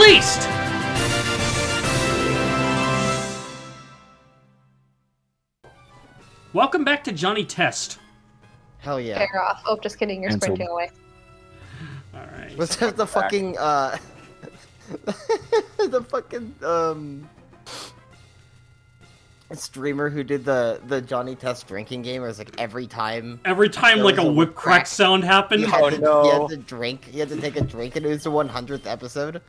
least! Welcome back to Johnny Test. Hell yeah. Fair off. Oh, just kidding. You're sprinting away. Alright. Was that the fucking, the fucking, streamer who did the Johnny Test drinking game? Where it's like every time Like a whip crack sound happened? he had to drink. He had to take a drink, and it was the 100th episode.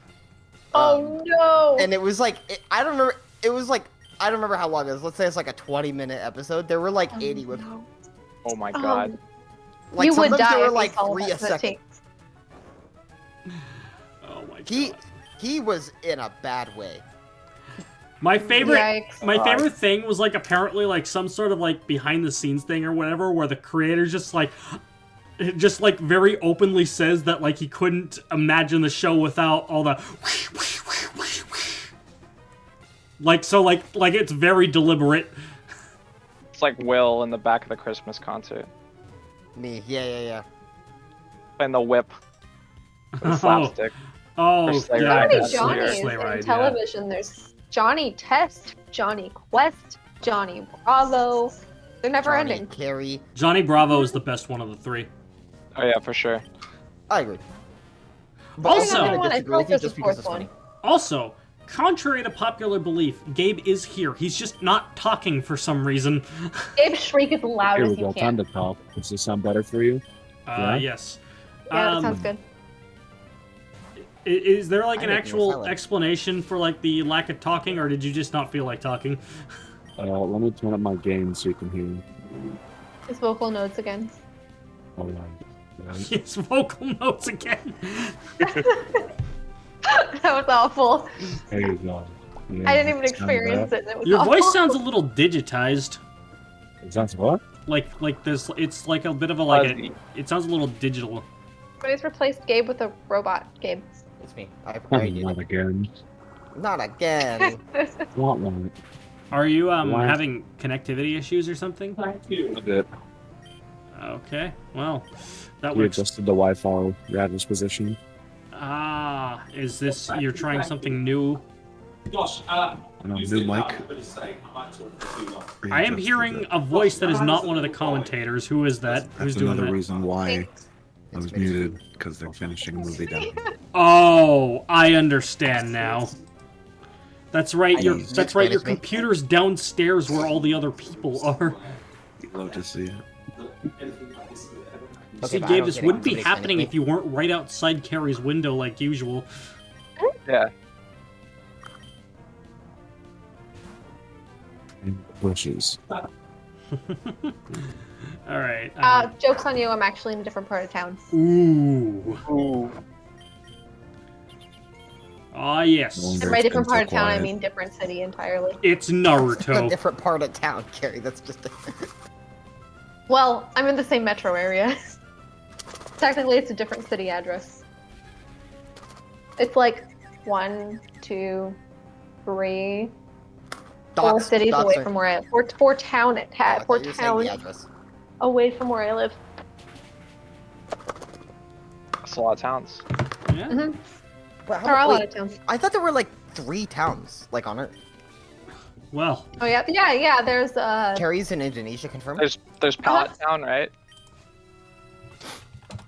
Oh no! And it was like, I don't remember, it was like, I don't remember how long it was. Let's say it's like a 20-minute episode. There were like 80 whip. No. Oh my god. Like you would sometimes die there were if like you saw 3 a that second. Oh my god. He was in a bad way. My favorite Yikes. thing was like apparently like some sort of like behind the scenes thing or whatever where the creator just like very openly says that like he couldn't imagine the show without all the like it's very deliberate. It's like Will in the back of the Christmas concert. Me, yeah. Playing the whip. The slapstick. Oh, Or Sleigh yeah, Ride, Many that's Johnnies Sleigh in Ride, yeah. television. There's Johnny Test, Johnny Quest, Johnny Bravo. They're never Johnny ending. Carey. Johnny Bravo is the best one of the three. Oh yeah, for sure. I agree. But Also- I'm I gonna disagree with you there's a just because it's fourth funny. Also, contrary to popular belief, Gabe is here. He's just not talking for some reason. Gabe, shriek as loud Here as we you go. can. Time to talk. Does this sound better for you? Yeah? Yes. Yeah, that sounds good. Is there like I an make more actual silent. explanation for like the lack of talking, or did you just not feel like talking? Let me turn up my gain so you can hear. His vocal notes again. All right. His vocal notes again. That was awful. There you go. Yeah, I didn't even it's kinda experience bad. it. It was Your awful. voice sounds a little digitized. It sounds what? Like there's, it's like a bit of a Fuzzy. it sounds a little digital. Somebody's replaced Gabe with a robot. Gabe. It's me. I Oh, already did not it. again. Not again. Want one? Are you Why? having connectivity issues or something? A bit. Okay, well, that We works. adjusted the Wi-Fi radius position. Ah, is this you're trying something new? I know, new mic. I am hearing a voice that is not one of the commentators. Who is that? Who's That's doing another that? reason why I It's was me. muted, because they're finishing a movie down. Oh, I understand now. That's right. I Your know, that's right. Your Spanish me. computer's downstairs where all the other people are. You'd love to see it. See, but I Gabe, don't this get it. wouldn't be Somebody happening explain if you weren't right outside Carrie's window like usual. Yeah. And bushes. All right. Joke's on you, I'm actually in a different part of town. Ooh. Ooh. Ah, yes. Well, And by different been part so of town, I quiet. mean different city entirely. It's A Naruto. different part of town, Carrie. That's just. Well, I'm in the same metro area. Technically, it's a different city address. It's like 1, 2, 3, 4 cities away from where I live. Four town address. away from where I live. That's a lot of towns. Yeah. Mm-hmm. But how There are a about- lot wait, of towns. I thought there were like 3 towns, like on Earth. Well, Oh yeah. There's Carrie's in Indonesia, confirmed? There's Pallet Town, right?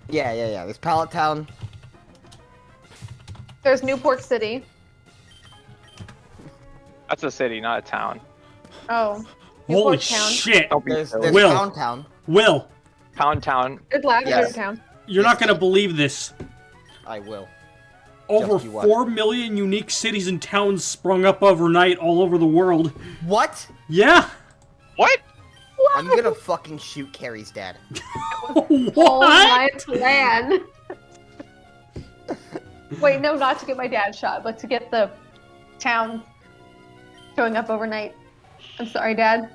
Yeah. There's Pallet Town. there's Newport City. That's a city, not a town. Oh, holy Newport Town. shit. Don't be There's silly. Will. Pound Town. Will, Pound Town. There's Lavender Yes. Town. you're Yes, not gonna Steve. believe this. I will. Over Just you what? 4 million unique cities and towns sprung up overnight all over the world. What? Yeah. What? I'm gonna fucking shoot Carrie's dad. Oh, my What? plan. Wait, no, not to get my dad shot, but to get the town showing up overnight. I'm sorry, Dad.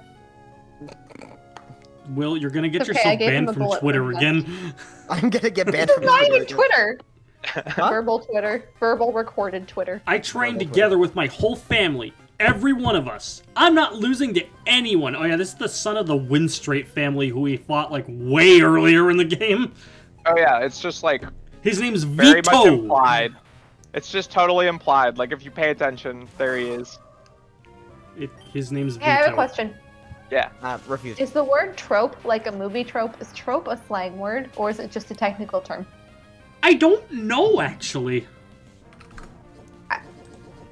Will, you're gonna get It's okay, I yourself gave him banned a from bullet Twitter wound again. I'm gonna get banned This from is not even again. Twitter. Huh? Verbal Twitter. Verbal recorded Twitter. I trained Verbal together with my whole family. Every one of us. I'm not losing to anyone. Oh yeah, this is the son of the Windstrait family who we fought like way earlier in the game. Oh yeah, it's just like His name's very much Vito. implied. It's just totally implied. Like if you pay attention, there he is. His name's Vito. Hey, I have a question. Yeah. Refuse. Is the word trope like a movie trope? Is trope a slang word, or is it just a technical term? I don't know, actually.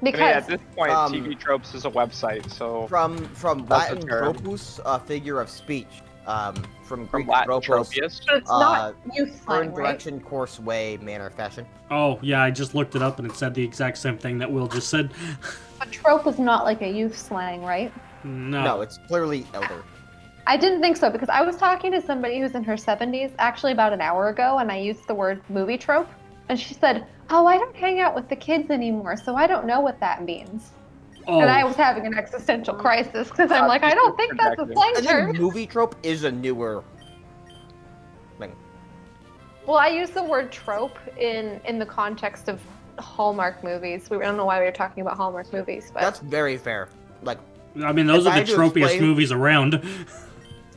Because I mean, at this point, Um, TV Tropes is a website, so From That's a Latin term. tropus, figure of speech. From from Greek Latin tropos, tropius. but it's not youth turn, slang, right? direction, course, way, manner, fashion. Oh, yeah, I just looked it up and it said the exact same thing that Will just said. But trope is not like a youth slang, right? No, it's clearly elder. I didn't think so because I was talking to somebody who's in her 70s actually about an hour ago, and I used the word movie trope, and she said, "Oh, I don't hang out with the kids anymore, so I don't know what that means." Oh, And I was having an existential crisis because I'm like, I don't think that's a slang I think term. movie trope is a newer thing. Well, I use the word trope in the context of Hallmark movies. I don't know why we were talking about Hallmark movies, but That's very fair. Like, I mean, those If are I the had to tropiest explain- movies around.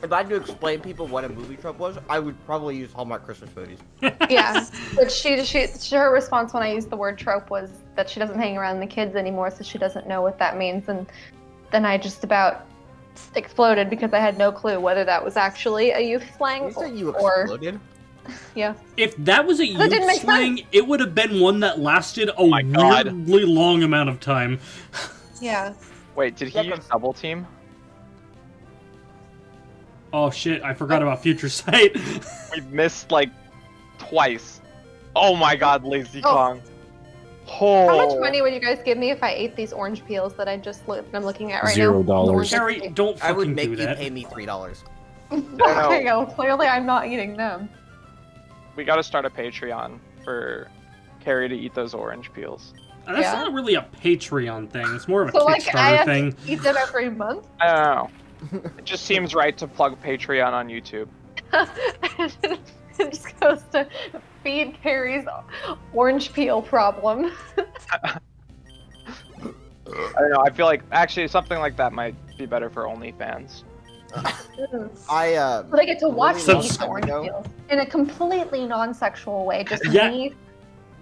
if I had to explain people what a movie trope was, I would probably use Hallmark Christmas movies. yeah. But her response when I used the word trope was that she doesn't hang around the kids anymore, so she doesn't know what that means. And then I just about exploded because I had no clue whether that was actually a youth slang You said you or exploded? yeah. If that was a That didn't youth make slang, it would have been one that lasted a my God. weirdly long amount of time. Yeah. Wait, did he Yeah, use but- double team? Oh shit, I forgot about Future Sight. We missed like twice. Oh my God, Lazy Oh. Kong. How much Oh. money would you guys give me if I ate these orange peels that I'm looking at right $0. now? Orange Harry, peels. don't I would fucking make do you that. pay me $3. Okay, well, clearly I'm not eating them. We gotta start a Patreon for Carrie to eat those orange peels. That's Yeah. not really a Patreon thing. It's more of a So like I Kickstarter have thing. to eat them every month. I don't know. It just seems right to plug Patreon on YouTube. It just goes to feed Carrie's orange peel problem. I don't know. I feel like actually something like that might be better for OnlyFans. I But I get to watch really me eat the long orange time ago- peels in a completely non-sexual way. Just Yeah. me,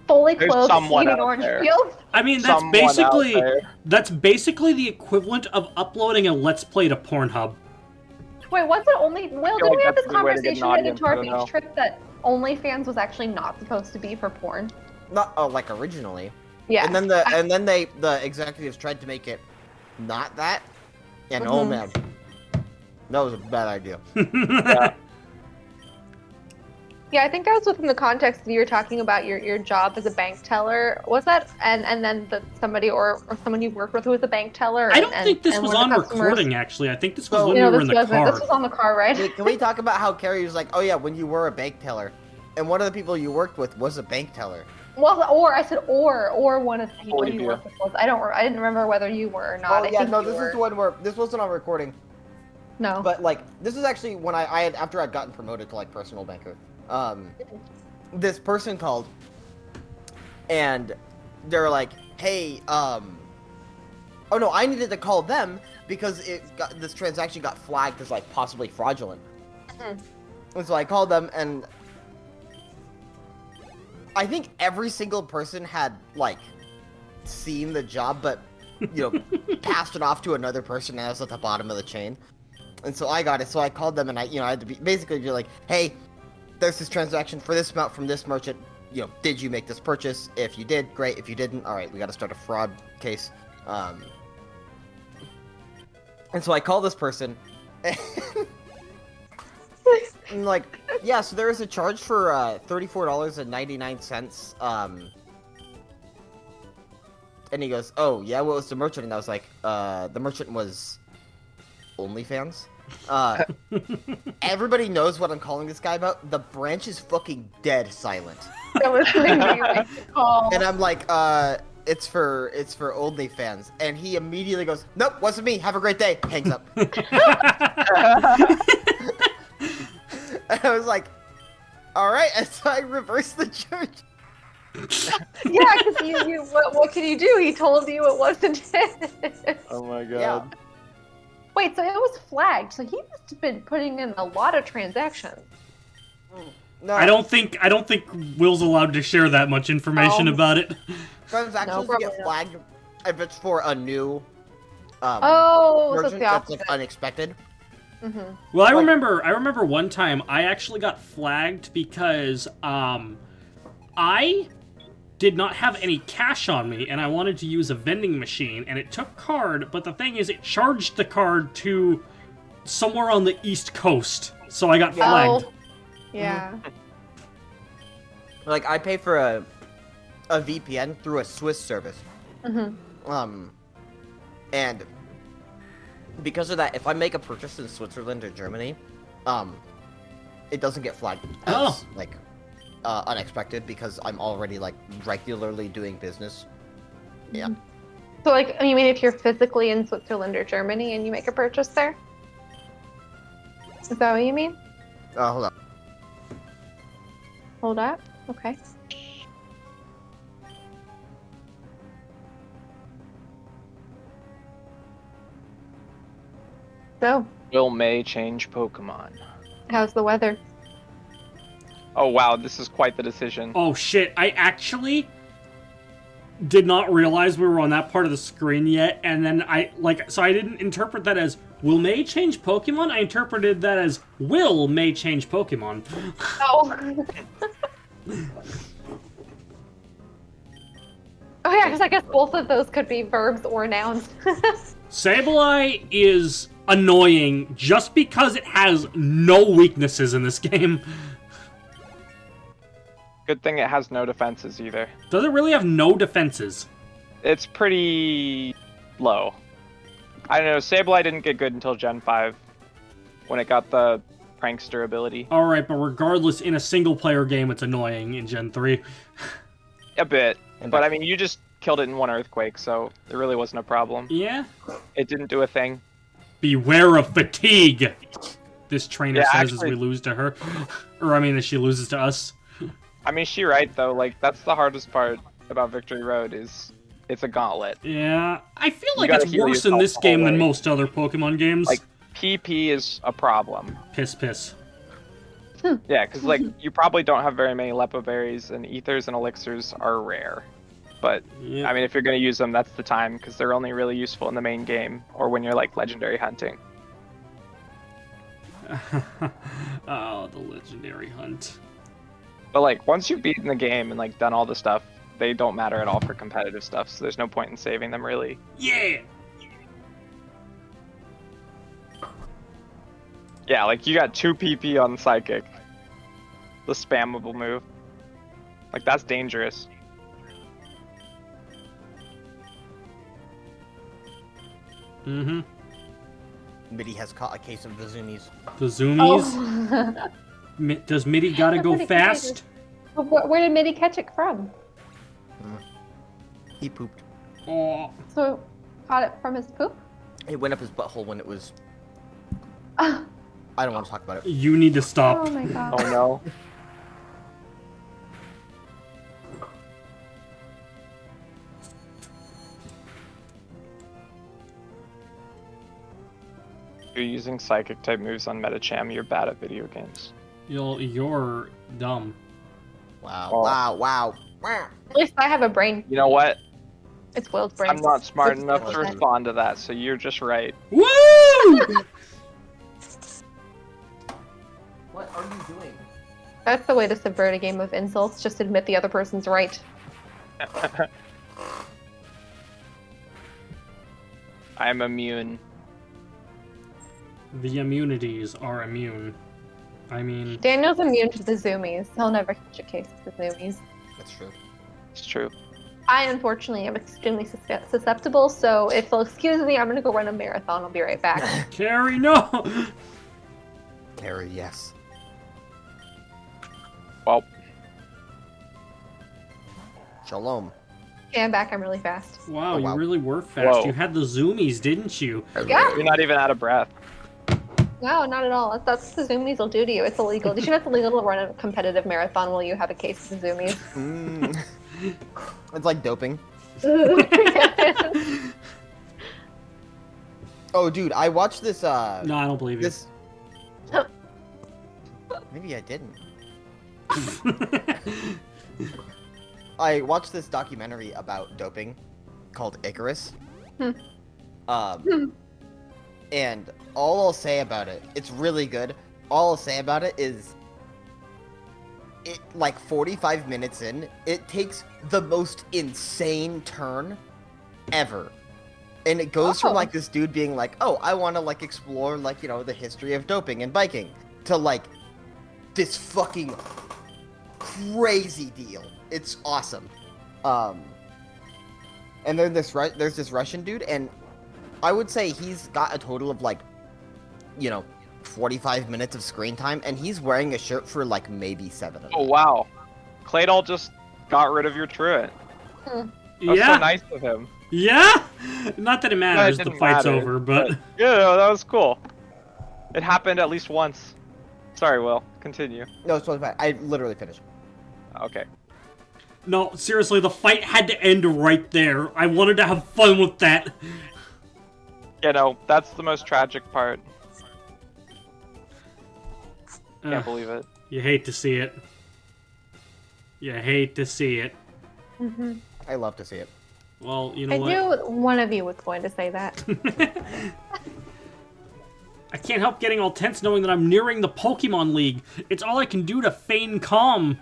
fully There's clothed, someone eating out orange there. peels. I mean, that's Someone out there. basically the equivalent of uploading a Let's Play to Pornhub. Wait, was it only? Will, feel did we like have that's this a good way to get conversation an related audience, to our I don't know. beach trip that OnlyFans was actually not supposed to be for porn? not like originally. Yeah. And then the executives tried to make it not that. And oh Mhm. man. That was a bad idea. Yeah, I think that was within the context of you were talking about your job as a bank teller. Was that and then somebody or someone you worked with who was a bank teller? I don't and- think this and was one of on the customers- recording, actually. I think this was So- when You know, we were this in the wasn't. car. This was on the car, right? Wait, can we talk about how Carrie was like, oh yeah, when you were a bank teller, and one of the people you worked with was a bank teller. Well, or I said or one of the people Holy you dear. worked with was. I didn't remember whether you were or not. Oh I yeah, think no, you this were. is the one where this wasn't on recording, No. but like this is actually when I had after I'd gotten promoted to like personal banker. This person called, and they're like, hey, oh no, I needed to call them because this transaction got flagged as like possibly fraudulent. Mhm. And so I called them, and I think every single person had like seen the job, but you know, passed it off to another person that was at the bottom of the chain. And so I got it. So I called them, and I had to basically be like, hey, there's this transaction for this amount from this merchant. You know, did you make this purchase? If you did, great. If you didn't, all right, we got to start a fraud case. And so I call this person, and like, yeah, so there is a charge for $34.99. And he goes, oh yeah, what was the merchant? And I was like, the merchant was OnlyFans. Everybody knows what I'm calling this guy about. The branch is fucking dead silent. That was the make the call. And I'm like, it's for OnlyFans. And he immediately goes, nope, wasn't me. Have a great day. Hangs up. And I was like, all right. And so I reversed the charge. Yeah, because you what can you do? He told you it wasn't his. Oh my God. Yeah. Wait, so it was flagged. So he must have been putting in a lot of transactions. No. I don't think Will's allowed to share that much information about it. Transactions probably get not. flagged if it's for a new Oh, so it's merchant the that's opposite. like unexpected. Mm-hmm. Well, I Like- remember one time I actually got flagged because I did not have any cash on me and I wanted to use a vending machine and it took card, but the thing is it charged the card to somewhere on the East Coast. So I got flagged. Oh, yeah. Like I pay for a VPN through a Swiss service. Mm-hmm. And because of that, if I make a purchase in Switzerland or Germany, it doesn't get flagged as like unexpected because I'm already like regularly doing business. Yeah. So, like, you mean if you're physically in Switzerland or Germany and you make a purchase there? Is that what you mean? Hold on. Hold up. Okay. So, Will May change Pokemon? how's the weather? Oh wow, this is quite the decision. Oh shit, I actually did not realize we were on that part of the screen yet, and then I didn't interpret that as Will May change Pokemon, I interpreted that as Will May change Pokemon. Oh. Oh yeah, because I guess both of those could be verbs or nouns. Sableye is annoying just because it has no weaknesses in this game. Good thing it has no defenses either. Does it really have no defenses? It's pretty low. I don't know, Sableye didn't get good until Gen 5, when it got the Prankster ability. Alright, but regardless, in a single-player game, it's annoying in Gen 3. A bit. But I mean, you just killed it in one earthquake, so it really wasn't a problem. Yeah? It didn't do a thing. Beware of fatigue! This trainer Yeah, says actually- as we lose to her. Or, I mean, as she loses to us. I mean, she's right, though. Like, that's the hardest part about Victory Road, is it's a gauntlet. Yeah, I feel You like gotta it's heal worse in yourself this the whole game than way. most other Pokemon games. Like, PP is a problem. Piss, piss. Yeah, because, like, you probably don't have very many Lepo Berries, and Ethers and Elixirs are rare. But, Yeah. I mean, if you're going to use them, that's the time, because they're only really useful in the main game, or when you're, like, legendary hunting. Oh, the legendary hunt. But, like, once you've beaten the game and, like, done all the stuff, they don't matter at all for competitive stuff, so there's no point in saving them, really. Yeah! Yeah, like, you got 2 PP on Psychic. The spammable move. Like, that's dangerous. Mm-hmm. Mitty has caught a case of the zoomies. The zoomies. Oh. Does Mitty gotta That's go pretty fast? Where did Mitty catch it from? He pooped. Oh. So, caught it from his poop? It went up his butthole when it was. Oh I don't want to talk about it. You need to stop. my god. Oh no. If you're using Psychic type moves on Metacham, you're bad at video games. You're dumb. Wow! Oh. Wow! Wow! Wow! At least I have a brain. You know what? It's Will's brain. I'm not smart It's enough to 60%. respond to that, so you're just right. Woo! What are you doing? That's the way to subvert a game of insults. Just admit the other person's right. I'm immune. The immunities are immune. I mean, Daniel's immune to the zoomies. He'll never catch a case of the zoomies. That's true. It's true. I, unfortunately, am extremely susceptible, so if you'll excuse me, I'm gonna go run a marathon. I'll be right back. Carrie, no! Carrie, yes. Well, Shalom. Okay, I'm back. I'm really fast. Wow, Oh, you wow. really were fast. Whoa. You had the zoomies, didn't you? Yeah. you're not even out of breath. No, not at all. That's what the zoomies will do to you. It's illegal. Did you know it's illegal to run a competitive marathon while you have a case of the zoomies? Mm. It's like doping. Oh, dude, I watched this. No, I don't believe you. This. Maybe I didn't. I watched this documentary about doping called Icarus. Hmm. And all I'll say about it, it's really good. All I'll say about it is, it like 45 minutes in, it takes the most insane turn ever. And it goes from like this dude being like, oh, I want to like explore like, you know, the history of doping and biking, to like this fucking crazy deal. It's awesome. And then there's this Russian dude, and I would say he's got a total of like, you know, 45 minutes of screen time, and he's wearing a shirt for like maybe 7 of them. Oh wow, Claydol just got rid of your Truant. That's so nice of him. Yeah? Not that it matters, No, it the didn't fight's matter, over, but... Yeah, no, that was cool. It happened at least once. Sorry, Will. Continue. No, it's totally fine. I literally finished. Okay. No, seriously, the fight had to end right there. I wanted to have fun with that. Yeah, no, that's the most tragic part. Can't Ugh, believe it. you hate to see it. You hate to see it. Mm-hmm. I love to see it. Well, you know I what? knew one of you was going to say that. I can't help getting all tense knowing that I'm nearing the Pokemon League. It's all I can do to feign calm.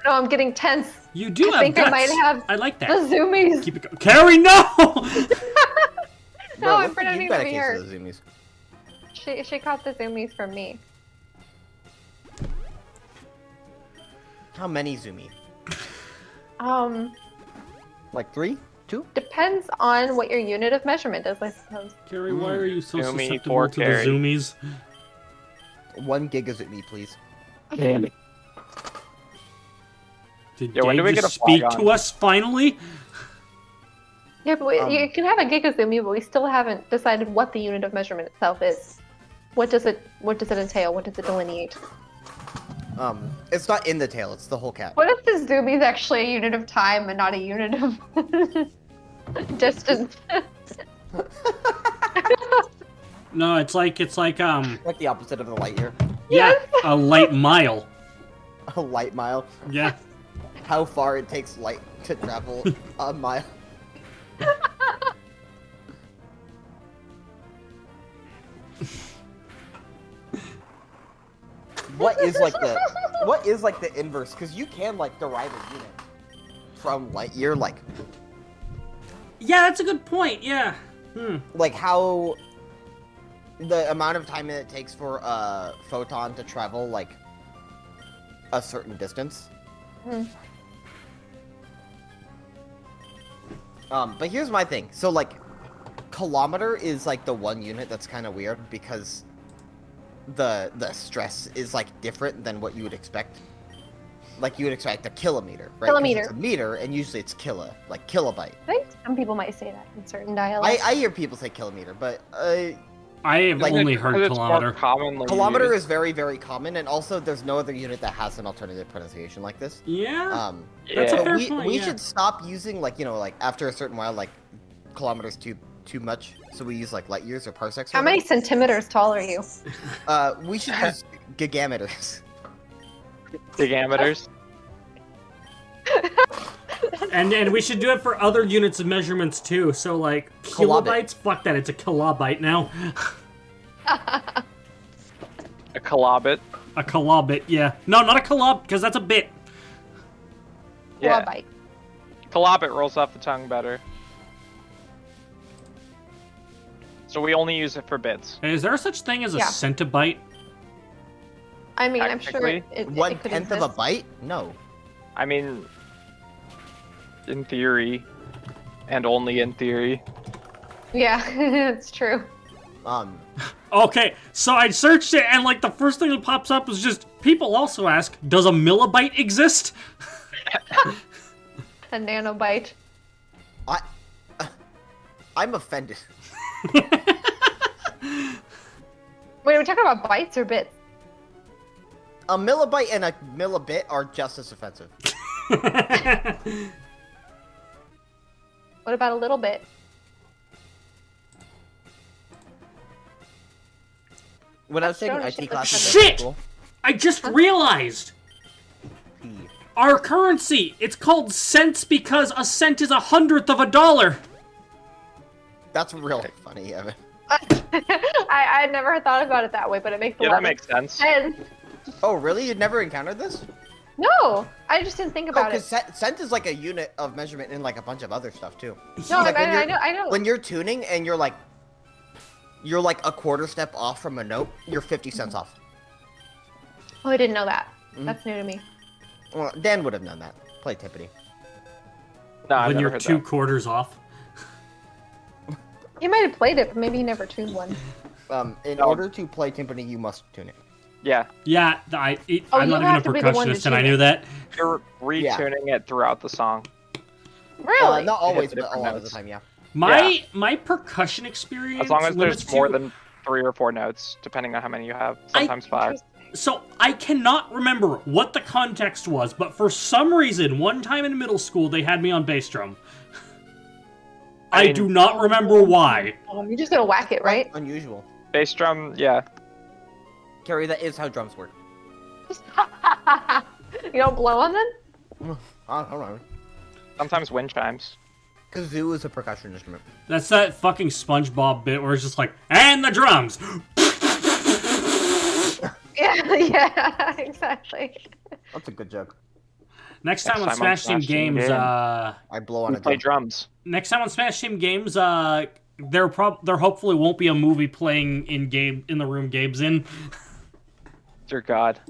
No, I'm getting tense. You do I have think guts. I might have I like that. the zoomies. Keep it going. Carrie, no! No, I'm looks like pretending you've to got a be case her. of the zoomies. She caught the zoomies from me. How many zoomies? Like 3? 2? Depends on what your unit of measurement is, I suppose. Carrie, why are you so Zoomy, susceptible poor to the Carrie. zoomies? 1 gigazoomy, please. Did Yeah, when Dave do we just get a flag speak on? to us finally? Yeah, but you can have a gigazoomy, but we still haven't decided what the unit of measurement itself is. What does it entail? What does it delineate? It's not in the tail, it's the whole cat. What if the zoomie is actually a unit of time and not a unit of distance? No, it's like Like the opposite of the light year. yeah, Yes. a light mile. A light mile. Yeah. How far it takes light to travel a mile. What is like the inverse? Because you can like derive a unit from light year, like Yeah, that's a good point. Yeah. like how the amount of time that it takes for a photon to travel like a certain distance. But here's my thing. So like, kilometer is like the one unit that's kind of weird because the stress is like different than what you would expect. Like you would expect a kilometer, right? 'Cause Kilometer. It's a meter, and usually it's like kilobyte. I think some people might say that in certain dialects. I hear people say kilometer, but I have Like- only Because heard it's more kilometer. commonly kilometer used. is very, very common, and also there's no other unit that has an alternative pronunciation like this. Yeah. That's a So fair we point, we yeah. should stop using like like after a certain while like kilometers too much. So we use like light years or parsecs. or How many whatever. centimeters tall are you? We should use gigameters. Diameters. And we should do it for other units of measurements too. So like kilobytes, fuck that, it's a kilobyte now. A kilobit. A kilobit, yeah. No, not a kilob, because that's a bit. Yeah. Kilobyte. Kilobit rolls off the tongue better. So we only use it for bits. Is there such thing as a Yeah. centibyte? I mean, I'm sure Technically, it 1/10 of a exist. byte? No. I mean, in theory, and only in theory. Yeah, it's true. Okay, so I searched it, and like the first thing that pops up is just people also ask, does a millibyte exist? A nanobyte. I'm offended. Wait, are we talking about bytes or bits? A millibyte and a millibit are just as offensive. What about a little bit? When I was taking Astronomy IT shit classes was in Shit! school, I just realized our currency. It's called cents because a cent is 100th of a dollar. That's really funny, Evan. I had never thought about it that way, but it makes a Yeah, lot that makes sense. sense. Oh, really? You'd never encountered this? No, I just didn't think Oh, about because it. cent is like a unit of measurement in like a bunch of other stuff too. No, Like, when I know. When you're tuning and you're like a quarter step off from a note, you're 50 cents off. Oh, I didn't know that. Mhm. That's new to me. Well, Dan would have known that. Play Tippity. No, I've When never you're heard 2 that. quarters off. He might have played it, but maybe he never tuned one. In No. order to play timpani, you must tune it. Yeah, Yeah, Oh, I'm you not even a have to be the one to percussionist, and I tune knew it. that. you're retuning it throughout the song. Really? Not always, the but a different lot of the notes. time, yeah. My percussion experience As long as limits there's more to- than 3 or 4 notes, depending on how many you have. Sometimes 5. So I cannot remember what the context was, but for some reason, one time in middle school, they had me on bass drum. I mean- do not remember why. You're just gonna whack it, right? Unusual. Bass drum, yeah. Carrie, that is how drums work. You don't blow on them? I don't know. Sometimes wind chimes. Kazoo is a percussion instrument. That's that fucking SpongeBob bit where it's just like, and the drums. Yeah, exactly. That's a good joke. Next time on Smash Team Games, I blow on We a play drum. drums. next time on Smash Team Games, there hopefully won't be a movie playing in the room Gabe's in. Dear God.